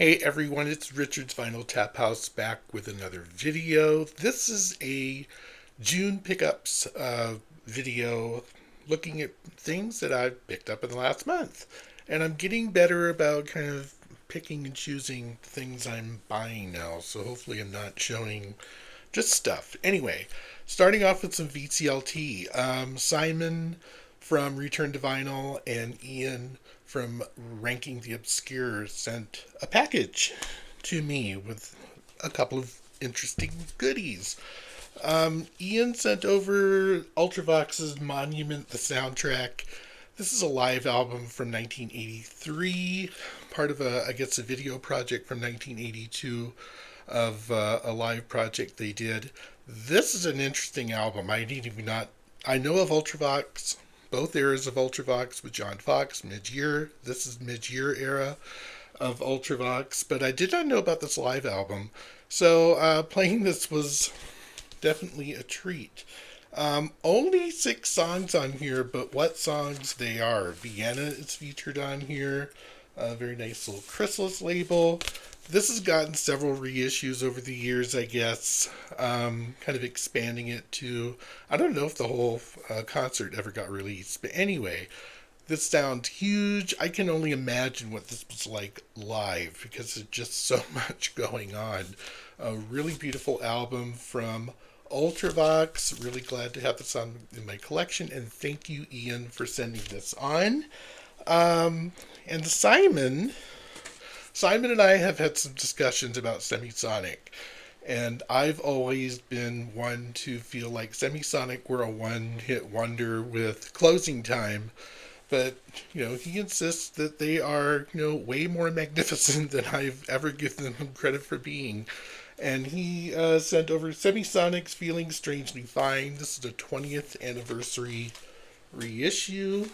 Hey everyone, it's Richard's Vinyl Taphouse back with another video. This is a June pickups video looking at things that I've picked up in the last month. And I'm getting better about kind of picking and choosing things I'm buying now, so hopefully I'm not showing just stuff. Anyway, starting off with some VCLT. Simon from Return to Vinyl and Iain from Ranking the Obscure sent a package to me with a couple of interesting goodies. Iain sent over Ultravox's Monument, the soundtrack. This is a live album from 1983, part of a video project from 1982 of a live project they did. This is an interesting album. I know of Ultravox, both eras of Ultravox with John Fox, mid-year. This is mid-year era of Ultravox, but I did not know about this live album. So playing this was definitely a treat. Only 6 songs on here, but what songs they are. Vienna is featured on here. A very nice little Chrysalis label. This has gotten several reissues over the years, I guess. Kind of expanding it to, I don't know if the whole concert ever got released. But anyway, this sounds huge. I can only imagine what this was like live because there's just so much going on. A really beautiful album from Ultravox. Really glad to have this on in my collection. And thank you, Iain, for sending this on. And Simon and I have had some discussions about Semisonic, and I've always been one to feel like Semisonic were a one-hit wonder with Closing Time, but, he insists that they are, way more magnificent than I've ever given them credit for being. And he sent over Semisonic's Feeling Strangely Fine. This is a 20th anniversary reissue.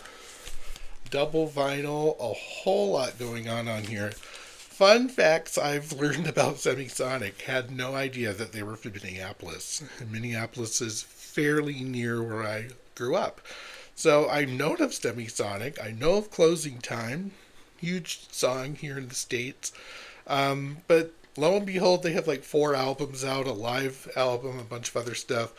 Double vinyl, a whole lot going on here. Fun facts I've learned about Semisonic. Had no idea that they were from Minneapolis. Minneapolis is fairly near where I grew up. So I know of Semisonic. I know of Closing Time. Huge song here in the States. But lo and behold, they have like 4 albums out, a live album, a bunch of other stuff.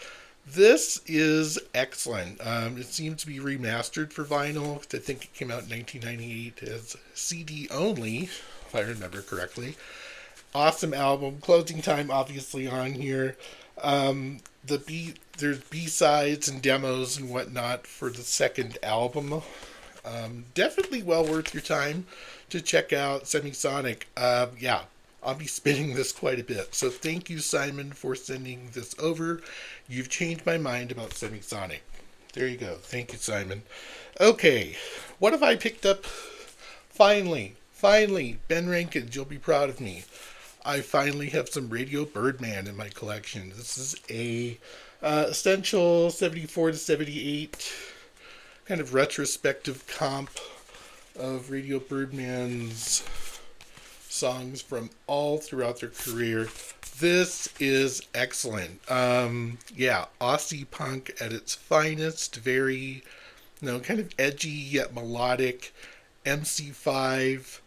This is excellent. It seems to be remastered for vinyl. I think it came out in 1998 as CD only, if I remember correctly. Awesome album. Closing Time obviously on here. There's B-sides and demos and whatnot for the second album. Definitely well worth your time to check out Semisonic. I'll be spinning this quite a bit. So thank you, Simon, for sending this over. You've changed my mind about Semisonic. There you go. Thank you, Simon. Okay, what have I picked up? Finally, Ben Rankins, you'll be proud of me. I finally have some Radio Birdman in my collection. This is a essential 74 to 78 kind of retrospective comp of Radio Birdman's songs from all throughout their career. This is excellent. Aussie punk at its finest. Very, kind of edgy yet melodic. MC5,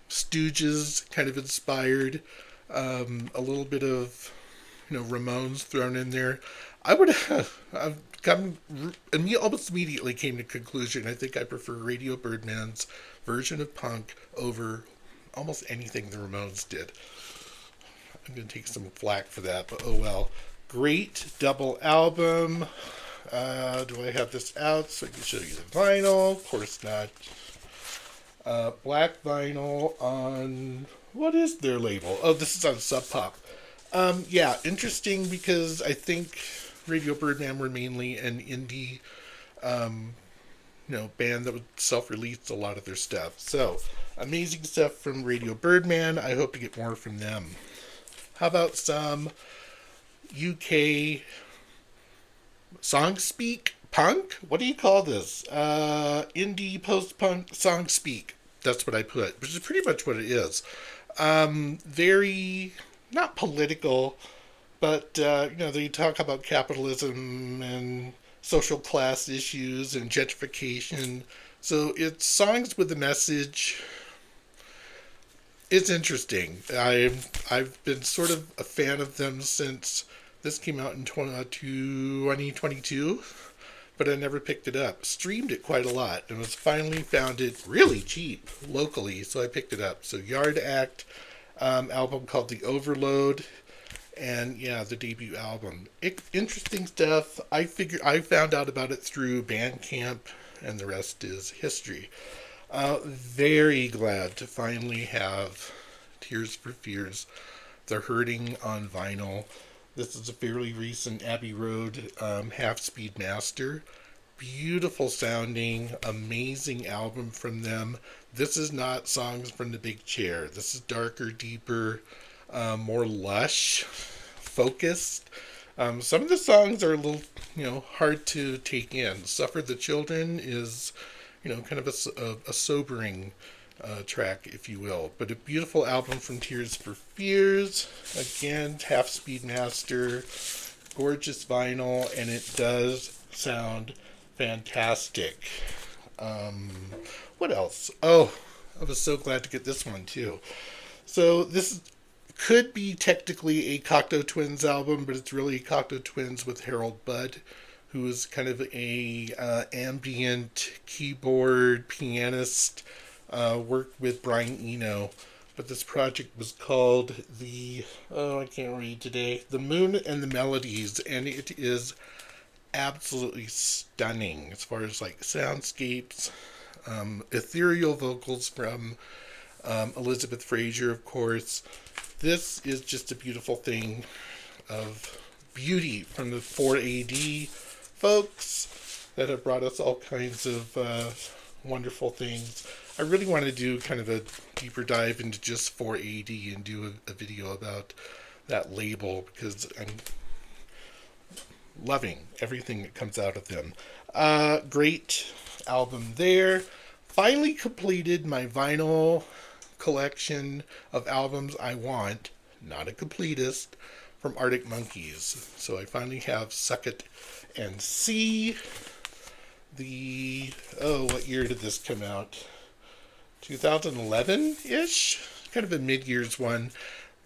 Stooges kind of inspired. A little bit of, Ramones thrown in there. I've almost immediately came to conclusion. I think I prefer Radio Birdman's version of punk over almost anything the Ramones did. I'm going to take some flack for that, but oh well. Great double album. Do I have this out so I can show you the vinyl? Of course not. Black vinyl on... What is their label? Oh, this is on Sub Pop. Interesting because I think Radio Birdman were mainly an indie band that would self-release a lot of their stuff. So, amazing stuff from Radio Birdman. I hope to get more from them. How about some UK song speak punk? What do you call this? Indie post-punk song speak. That's what I put, which is pretty much what it is. Very, not political, but, they talk about capitalism and social class issues and gentrification. So it's songs with a message. It's interesting. I've been sort of a fan of them since this came out in 2022, but I never picked it up. Streamed it quite a lot and was finally found it really cheap locally, so I picked it up. So Yard Act album called The Overload, and yeah, the debut album. Interesting stuff. I found out about it through Bandcamp, and the rest is history. Very glad to finally have Tears for Fears, The Hurting on vinyl. This is a fairly recent Abbey Road half-speed master. Beautiful sounding, amazing album from them. This is not Songs from the Big Chair. This is darker, deeper, more lush, focused. Some of the songs are a little, hard to take in. Suffer the Children is, kind of a sobering track, if you will. But a beautiful album from Tears for Fears. Again, half-speed master, gorgeous vinyl, and it does sound fantastic. What else? Oh, I was so glad to get this one too. So this could be technically a Cocteau Twins album, but it's really Cocteau Twins with Harold Budd, who is kind of a ambient keyboard pianist, worked with Brian Eno. But this project was called I can't read today, The Moon and the Melodies, and it is absolutely stunning as far as like soundscapes, ethereal vocals from Elizabeth Fraser, of course. This is just a beautiful thing of beauty from the 4AD folks that have brought us all kinds of wonderful things. I really want to do kind of a deeper dive into just 4AD and do a video about that label, because I'm loving everything that comes out of them. Great album there. Finally completed my vinyl collection of albums I want, not a completist, from Arctic Monkeys. So I finally have Suck It and See. What year did this come out? 2011-ish? Kind of a mid-years one.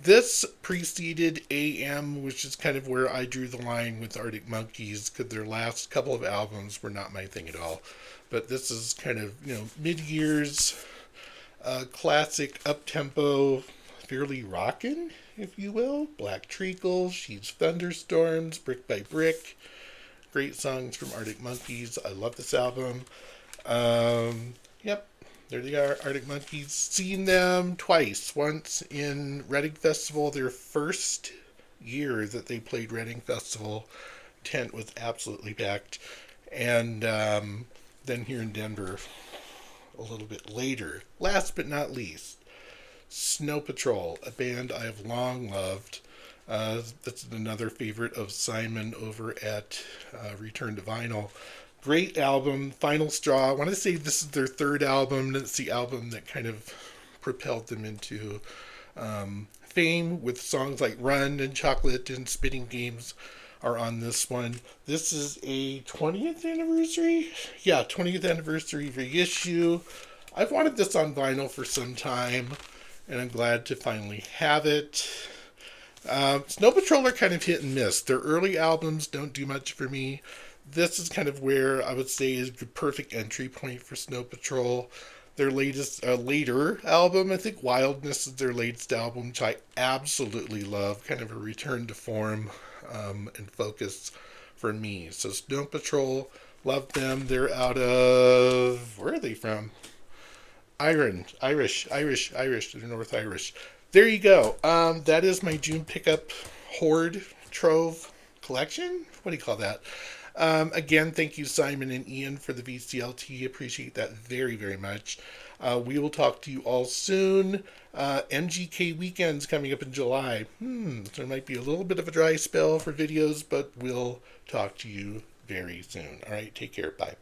This preceded AM, which is kind of where I drew the line with Arctic Monkeys, because their last couple of albums were not my thing at all. But this is kind of, mid-years, classic, up-tempo, fairly rockin', if you will. Black Treacle, She's Thunderstorms, Brick by Brick. Great songs from Arctic Monkeys. I love this album. Yep, there they are, Arctic Monkeys. Seen them twice. Once in Reading Festival, their first year that they played Reading Festival. Tent was absolutely packed. And then here in Denver a little bit later. Last but not least, Snow Patrol, a band I have long loved. That's another favorite of Simon over at Return to Vinyl. Great album, Final Straw. I want to say this is their third album. It's the album that kind of propelled them into fame, with songs like Run and Chocolate and Spitting Games are on this one. This is a 20th anniversary? Yeah, 20th anniversary reissue. I've wanted this on vinyl for some time, and I'm glad to finally have it. Snow Patrol are kind of hit and miss. Their early albums don't do much for me. This is kind of where I would say is the perfect entry point for Snow Patrol. Their latest, later album, I think Wildness is their latest album, which I absolutely love. Kind of a return to form and focus for me. So Snow Patrol, love them. They're out of, where are they from? Irish. They're North Irish. There you go. That is my June pickup hoard trove collection. What do you call that? Again, thank you, Simon and Iain, for the VCLT. Appreciate that very, very much. We will talk to you all soon. MGK weekend's coming up in July. So there might be a little bit of a dry spell for videos, but we'll talk to you very soon. All right, take care. Bye.